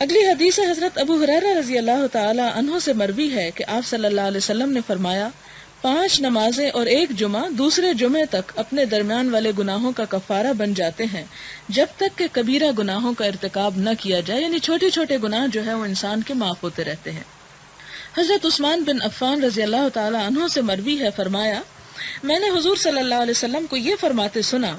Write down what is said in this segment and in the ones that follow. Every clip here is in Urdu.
اگلی حدیث حضرت ابو ہریرہ رضی اللہ تعالی عنہ سے مروی ہے کہ آپ صلی اللہ علیہ وسلم نے فرمایا 5 نمازیں اور 1 جمعہ دوسرے جمعے تک اپنے درمیان والے گناہوں کا کفارہ بن جاتے ہیں جب تک کہ کبیرہ گناہوں کا ارتکاب نہ کیا جائے، یعنی چھوٹے چھوٹے گناہ جو ہے وہ انسان کے معاف ہوتے رہتے ہیں۔ حضرت عثمان بن عفان رضی اللہ تعالی عنہ سے مروی ہے، فرمایا میں نے حضور صلی اللہ علیہ وسلم کو یہ فرماتے سنا،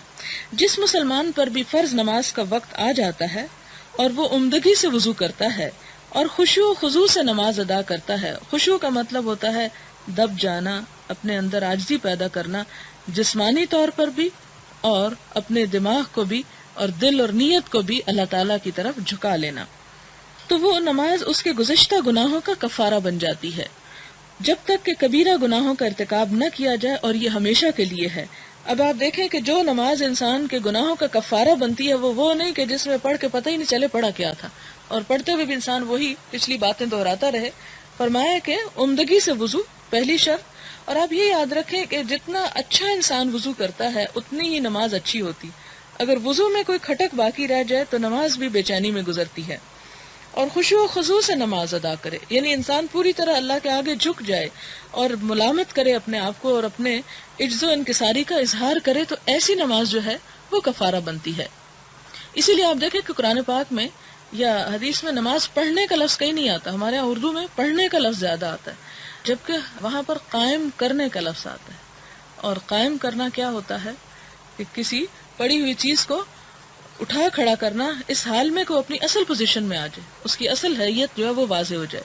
جس مسلمان پر بھی فرض نماز کا وقت آ جاتا ہے اور وہ عمدگی سے وضو کرتا ہے اور خشوع و خضوع سے نماز ادا کرتا ہے، خشوع کا مطلب ہوتا ہے دب جانا، اپنے اندر عاجزی پیدا کرنا، جسمانی طور پر بھی اور اپنے دماغ کو بھی اور دل اور نیت کو بھی اللہ تعالیٰ کی طرف جھکا لینا، تو وہ نماز اس کے گزشتہ گناہوں کا کفارہ بن جاتی ہے جب تک کہ کبیرہ گناہوں کا ارتکاب نہ کیا جائے، اور یہ ہمیشہ کے لیے ہے۔ اب آپ دیکھیں کہ جو نماز انسان کے گناہوں کا کفارہ بنتی ہے وہ نہیں کہ جس میں پڑھ کے پتہ ہی نہیں چلے پڑھا کیا تھا، اور پڑھتے ہوئے بھی انسان وہی پچھلی باتیں دہراتا رہے۔ فرمایا کہ عمدگی سے وضو پہلی شرط، اور آپ یہ یاد رکھیں کہ جتنا اچھا انسان وضو کرتا ہے اتنی ہی نماز اچھی ہوتی، اگر وضو میں کوئی کھٹک باقی رہ جائے تو نماز بھی بے چینی میں گزرتی ہے۔ اور خشوع و خضوع سے نماز ادا کرے، یعنی انسان پوری طرح اللہ کے آگے جھک جائے اور ملامت کرے اپنے آپ کو اور اپنے عجز و انکساری کا اظہار کرے، تو ایسی نماز جو ہے وہ کفارہ بنتی ہے۔ اسی لیے آپ دیکھیں کہ قرآن پاک میں یا حدیث میں نماز پڑھنے کا لفظ کہیں نہیں آتا، ہمارے یہاں اردو میں پڑھنے کا لفظ زیادہ آتا ہے، جبکہ وہاں پر قائم کرنے کا لفظ آتا ہے۔ اور قائم کرنا کیا ہوتا ہے کہ کسی پڑی ہوئی چیز کو اٹھا کھڑا کرنا اس حال میں کہ وہ اپنی اصل پوزیشن میں آ جائے، اس کی اصل حیت جو ہے وہ واضح ہو جائے۔